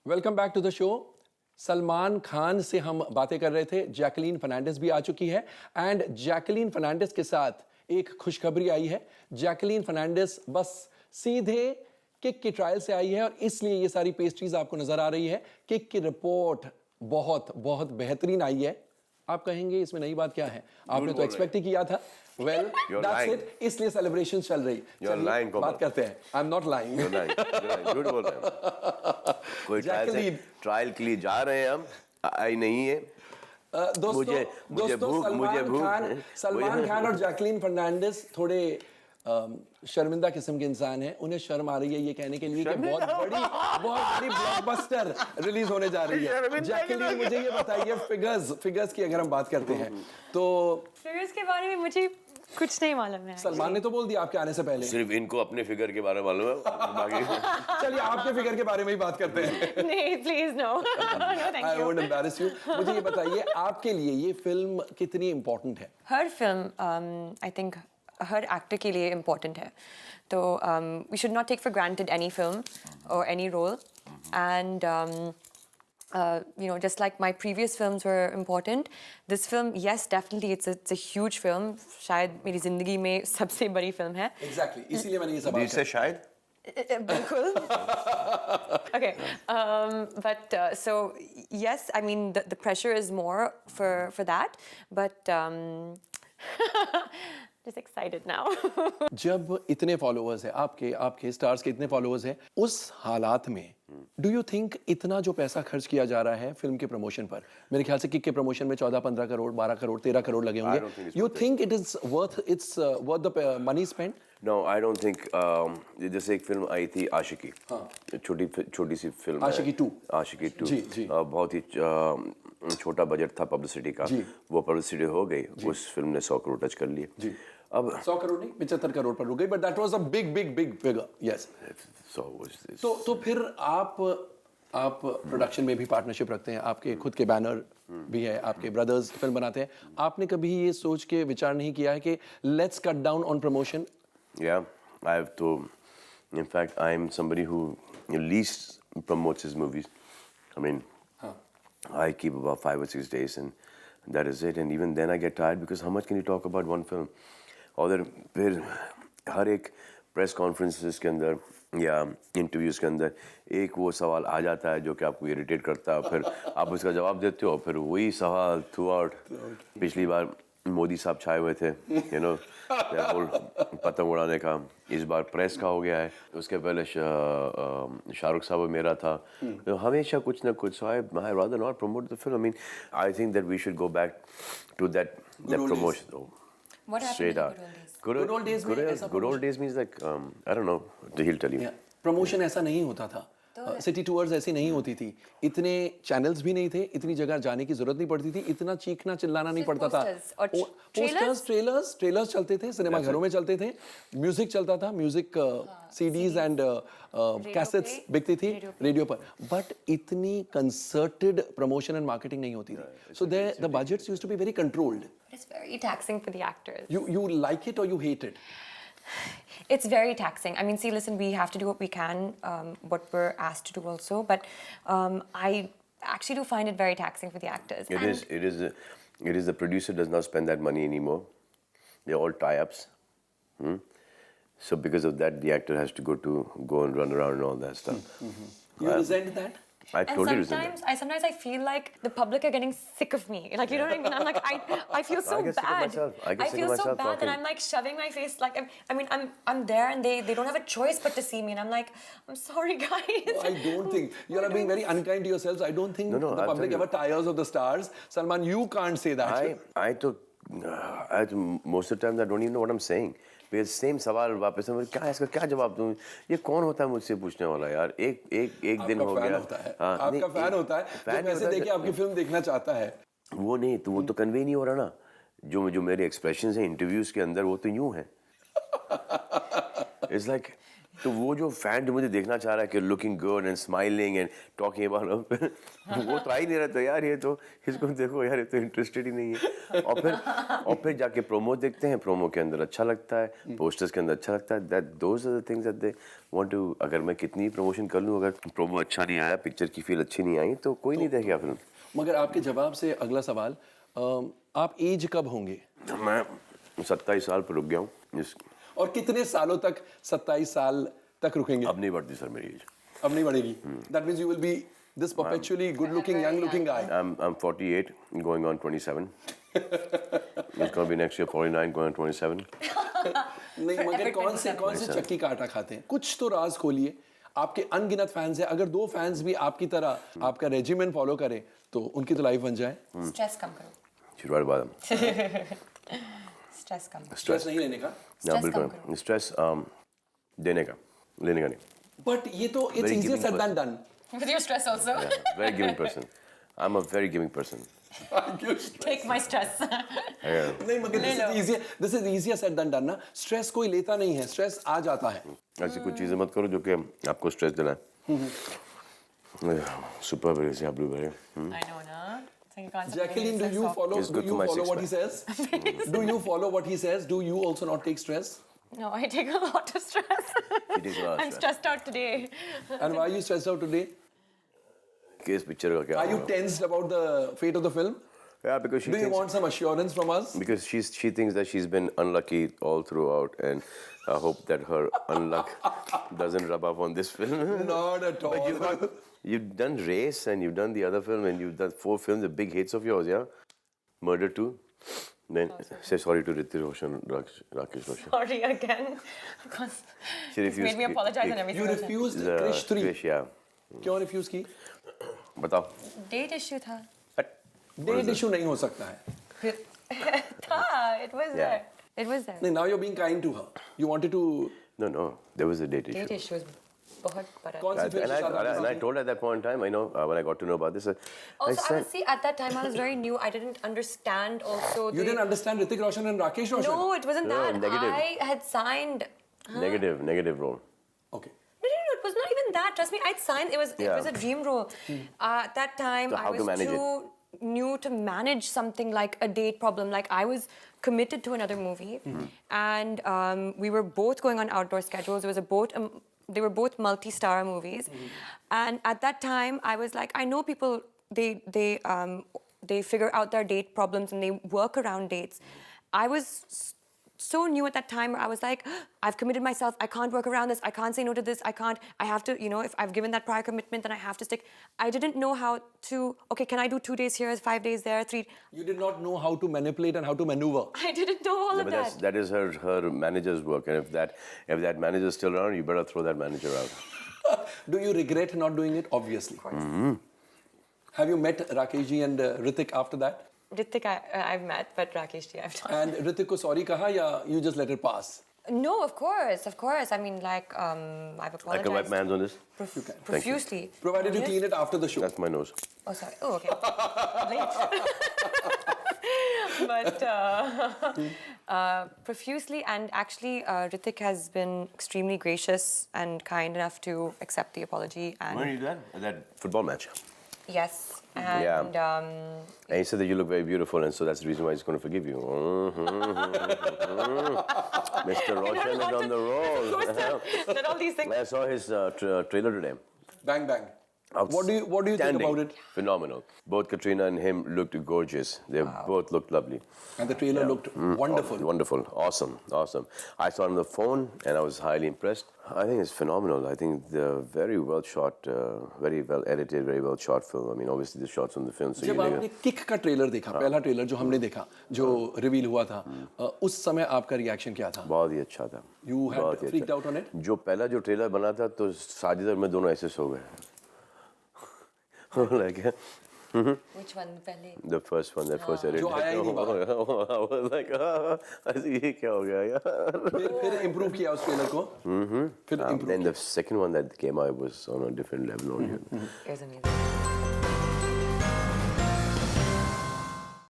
Welcome back to the show. Salman Khan से हम बातें कर रहे थे, जैकलीन फर्नांडिस भी आ चुकी है एंड जैकलीन फर्नांडिस के साथ एक खुशखबरी आई है। जैकलीन फर्नांडिस बस सीधे किक की ट्रायल से आई है और इसलिए ये सारी पेस्ट्रीज आपको नजर आ रही है। किक की रिपोर्ट बहुत बहुत बेहतरीन आई है। आप कहेंगे इसमें नई बात क्या है, आपने तो एक्सपेक्ट ही किया था। वेल दैट्स इट, इसलिए सेलिब्रेशन चल रही। चलिए बात करते हैं। I am not lying. झूठ बोल रहे हैं। कोई ट्रायल के लिए जा रहे हैं हम, आई नहीं है। दोस्तों सलमान खान और जैकलीन फर्नांडिस थोड़े शर्मिंदा किस्म के इंसान हैं। उन्हें शर्म आ रही है ये कहने के लिए कि बहुत बड़ी ब्लॉकबस्टर रिलीज होने जा रही है। जैकलीन मुझे ये बताइए, फिगर्स की अगर हम बात करते हैं तो फिगर्स के बारे में मुझे कुछ नहीं मालूम है। सलमान ने तो बोल दिया आपके आने से पहले। सिर्फ इनको अपने फिगर के बारे में मालूम है, बाकी चलिए आपके फिगर के बारे में ही बात करते हैं। नहीं please no, I won't embarrass you। मुझे ये बताइए आपके लिए ये फिल्म कितनी इम्पोर्टेंट है? हर फिल्म आई थिंक हर एक्टर के लिए इम्पोर्टेंट है, तो we should not take for granted any film और any role and you know, just like my previous films were important, this film, yes, definitely, it's a huge film. शायद मेरी जिंदगी में सबसे बड़ी फिल्म है। Exactly, इसीलिए मैंने ये सवाल दिल से शायद बिल्कुल। Okay, but so yes, I mean the pressure is more for that, but just excited now। जब इतने फॉलोअर्स हैं आपके स्टार्स के इतने फॉलोअर्स हैं, उस हालात में डू यू थिंक इतना जो पैसा खर्च किया जा रहा है फिल्म के प्रमोशन पर, मेरे ख्याल से किक के प्रमोशन में 14-15 करोड़ 12 करोड़ 13 करोड़ लगे होंगे, you think it is worth the money spend? No, I don't think. जैसे एक फिल्म आई थी आशिकी, छोटी सी फिल्म, आशिकी 2 जी। बहुत ही छोटा बजट था पब्लिसिटी का, वो पब्लिसिटी हो गई, उस फिल्म ने 100 करोड़ टच कर लिए। अब 100 करोड़ नहीं 75 करोड़ पर रुक गई, but that was a big figure. Yes, तो फिर आप प्रोडक्शन में भी पार्टनरशिप रखते हैं, आपके खुद के बैनर भी है, आपके ब्रदर्स फिल्म बनाते हैं। आपने कभी ये सोच के विचार नहीं किया है कि let's cut down on promotion? Yeah, I have to. In fact, I'm somebody who least promotes his movies. I mean, I keep about 5 or 6 days, and that is it. And even then, I get tired because how much can you talk about one film? और फिर हर एक press conferences के अंदर या interviews के अंदर एक वो सवाल आ जाता है जो कि आपको इरिटेट करता है, फिर आप उसका जवाब देते हो, फिर वही सवाल थ्रू आउट। पिछली बार मोदी साहब छाए हुए थे, यू नो, पतंग उड़ाने का। इस बार प्रेस का हो गया है, उसके पहले शाहरुख साहब मेरा था, तो हमेशा कुछ ना कुछ। I rather not promote the film. I mean, I think that we should go back to that promotion. What happened Straight in out. good old days? Good old days means like I don't know. He'll tell you. Promotion ऐसा नहीं होता था, city tours ऐसी नहीं होती थी, इतने channels भी नहीं थे, इतनी जगह जाने की जरूरत नहीं पड़ती थी, इतना चीखना चिल्लाना नहीं पड़ता था। ट्रेलर्स चलते थे, सिनेमा घरों में चलते थे, म्यूजिक चलता था, म्यूजिक सीडीज एंड कैसेट्स बिकती थी रेडियो पर, बट इतनी कंसर्टेड प्रमोशन एंड मार्केटिंग नहीं होती थी। So the budgets used to be very controlled. It's very taxing for the actors. You like it or you hate it? It's very taxing. I mean, see, listen, we have to do what we can, what we're asked to do also, but I actually do find it very taxing for the actors. It is the producer does not spend that money anymore. They're all tie-ups. So because of that, the actor has to go and run around and all that stuff. You resent that? I totally resent that. Sometimes I feel like the public are getting sick of me. Like, you know what I mean? I'm like, I feel so bad. I feel so bad that I'm like shoving my face. Like, I mean, I'm there and they don't have a choice but to see me. And I'm like, I'm sorry, guys. No, I don't think. You are being very unkind to yourselves. I don't think the public ever tires of the stars. Salman, you can't say that. Most of the time I don't even know what I'm saying. Because same सवाल वापस से, क्या है इसका, क्या जवाब दूँ? ये कौन होता है मुझसे पूछने वाला यार? एक दिन हो गया। आपका फैन होता है जो पैसे देके आपकी फिल्म देखना चाहता है। वो नहीं तो वो तो कन्वे नहीं हो रहा ना। जो मेरे एक्सप्रेशंस हैं इंटरव्यूज के अंदर, वो तो यूं हैं। It's like तो वो जो फैन जो मुझे देखना चाह रहा है कि looking good and smiling and talking about वो तो आ ही नहीं रहा, तो यार ये तो इसको देखो यार, ये तो इंटरेस्टेड ही नहीं है। और फिर जाके प्रोमो देखते हैं, प्रोमो के अंदर अच्छा लगता है, पोस्टर्स के अंदर अच्छा लगता है, that those are the things that they want to. अगर मैं कितनी प्रमोशन कर लूँ, अगर प्रोमो अच्छा नहीं आया, पिक्चर की फील अच्छी नहीं आई, तो कोई नहीं देखेगा फिल्म। मगर आपके जवाब से अगला सवाल, आप एज कब होंगे? मैं 27 साल पर रुक गया हूँ। और कितने सालों तक 27 साल तक रुकेंगे? अब नहीं बढ़ती सर मेरी एज। अब नहीं बढ़ेगी? That means you will be this perpetually good-looking, young-looking guy. I'm 48, going on 27. It's gonna be next year 49, going on 27. नहीं, मगर कौन से चक्की का आटा खाते हैं? कुछ तो राज खोलिए। आपके अनगिनत फैंस हैं, अगर 2 फैंस भी आपकी तरह आपका रेजिमेंट फॉलो करें तो उनकी तो लाइफ बन जाए। स्ट्रेस कम करो। She's right about them. Stress कम करो। स्ट्रेस नहीं लेने का। ना बिल्कुल स्ट्रेस देने का, लेने का नहीं। बट ये तो it's Very easier giving said than person. done. With your stress also. Very giving person. I'm a very giving person. Take my stress. नहीं, मगर this is easier said than done ना। स्ट्रेस कोई लेता नहीं है, stress आ जाता है। ऐसी कुछ चीजें मत करो जो कि आपको स्ट्रेस दिलाए। सुपर बेरी या blueberry. I know, na. So you can't. Jacqueline, do you follow It's good for my what he says? Do you follow what he says? Do you also not take stress? No, I take a lot of stress. She takes a lot of I'm stress. stressed out today. And why are you stressed out today? किस picture का क्या Are you होगा? tensed about the fate of the film? Yeah, because she Do you thinks, want some assurance from us? because she thinks that she's been unlucky all throughout, and I hope that her unluck doesn't rub off on this film. Not at all. You've done Race and you've done the other film and you've done 4 films, the big hits of yours, yeah? Murder 2. Then say sorry to Hrithik Roshan, Rakesh Roshan. Sorry again. Because She it's refused. made me apologize and You everything. refused The Krish 3. Krish, yeah. क्यों refuse की? बताओ. Date issue था. Date issue नहीं हो सकता है। था. It was Yeah. there. It was there. नहीं, now you're being kind to her. You wanted to. No, there was a date issue. Date issue was बहुत बड़ा. कौन सी फिल्म And से शादी and I की? told her at that point in time, I know, when I got to know about this, I Also, said, at that time I was very new. I didn't understand also. You didn't understand Hrithik Roshan and Rakesh Roshan? No, it wasn't No, that. negative. I had signed. negative role. Okay. No, it was not even that. Trust me, I'd signed. It was Yeah. a dream role. At that time, So how I to was manage too new to manage something like a date problem. Like I was committed to another movie, and we were both going on outdoor schedules. It was they were both multi-star movies, and at that time, I was like, I know people. They figure out their date problems and they work around dates. I was so new at that time where I was like, I've committed myself, I can't work around this, I can't say no to this, I have to, if I've given that prior commitment, then I have to stick. I didn't know how to, okay, can I do 2 days here, 5 days there, 3? You did not know how to manipulate and how to maneuver. I didn't know all of But that is her manager's work, and if that manager is still around, you better throw that manager out. Do you regret not doing it? Obviously. Of course. Have you met Rakesh ji and Hrithik after that? Hrithik I've met, but Rakesh ji I've not. And Hrithik ko sorry kaha ya you just let it pass? No, of course. I mean, like, I've apologized. I can wipe my hands on this. Profusely. Provided you clean it after the show. That's my nose. Oh, sorry. Oh, okay. Late. But profusely, and actually, Hrithik has been extremely gracious and kind enough to accept the apology. And When did you do that? At that football match. yes, and And he said that you look very beautiful, and so that's the reason why he's going to forgive you. Mr. Roshan is on the roll. that all these things. I saw his trailer today. Bang bang. What do you think Outstanding. about it? Phenomenal. Both Katrina and him looked gorgeous. They both looked lovely. And the trailer looked wonderful. Wonderful. Awesome. I saw it on the phone and I was highly impressed. I think it's phenomenal. I think they're very well shot, very well edited, very well shot film. I mean, obviously the shots on the film. So जब आपने kick का trailer देखा, पहला trailer जो हमने देखा, जो reveal हुआ था, उस समय आपका रिएक्शन क्या था? बहुत ही अच्छा था. You had बहुत ही freaked अच्छा. out on it? जो पहला जो ट्रेलर बना था तो साजिद और मैं दोनों ऐसे सो गए. Like Which one? Pehle? the first one, that first edit. जो आया ही नहीं बाहर. I was like, ऐसे ये क्या हो गया यार? फिर इम्प्रूव किया उस ट्रेलर को. फिर Then improve. the second one that came out was on a different level only. It was amazing.